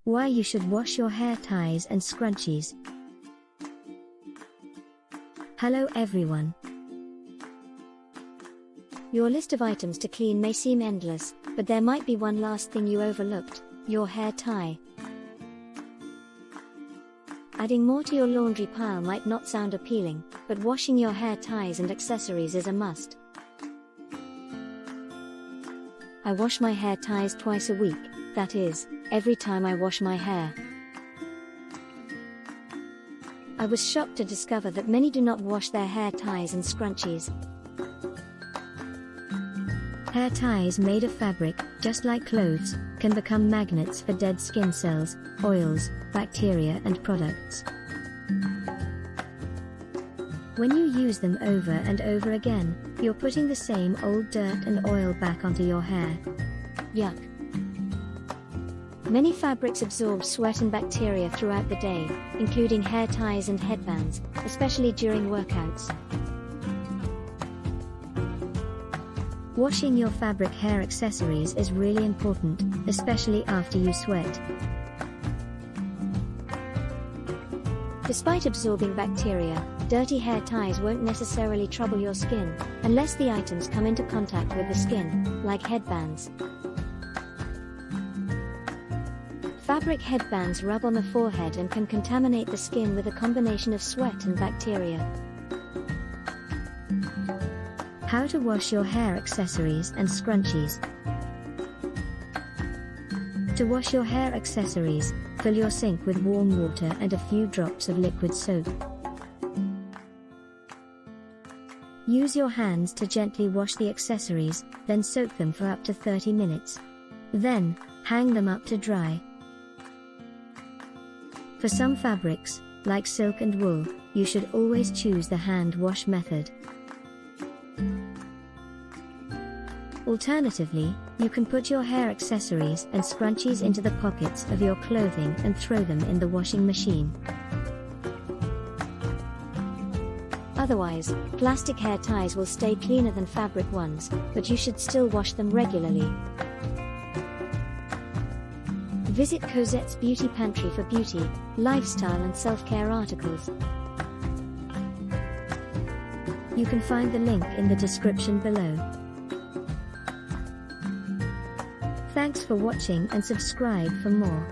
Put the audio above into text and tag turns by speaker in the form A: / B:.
A: Why you should wash your hair ties and scrunchies. Hello everyone. Your list of items to clean may seem endless, but there might be one last thing you overlooked: your hair tie. Adding more to your laundry pile might not sound appealing, but washing your hair ties and accessories is a must. I wash my hair ties twice a week, that is, every time I wash my hair. I was shocked to discover that many do not wash their hair ties and scrunchies. Hair ties made of fabric, just like clothes, can become magnets for dead skin cells, oils, bacteria and products. When you use them over and over again, you're putting the same old dirt and oil back onto your hair. Yuck. Many fabrics absorb sweat and bacteria throughout the day, including hair ties and headbands, especially during workouts. Washing your fabric hair accessories is really important, especially after you sweat. Despite absorbing bacteria, dirty hair ties won't necessarily trouble your skin, unless the items come into contact with the skin, like headbands. Fabric headbands rub on the forehead and can contaminate the skin with a combination of sweat and bacteria. How to wash your hair accessories and scrunchies. To wash your hair accessories, fill your sink with warm water and a few drops of liquid soap. Use your hands to gently wash the accessories, then soak them for up to 30 minutes. Then, hang them up to dry. For some fabrics, like silk and wool, you should always choose the hand wash method. Alternatively, you can put your hair accessories and scrunchies into the pockets of your clothing and throw them in the washing machine. Otherwise, plastic hair ties will stay cleaner than fabric ones, but you should still wash them regularly. Visit Cosette's Beauty Pantry for beauty, lifestyle and self-care articles. You can find the link in the description below. Thanks for watching and subscribe for more.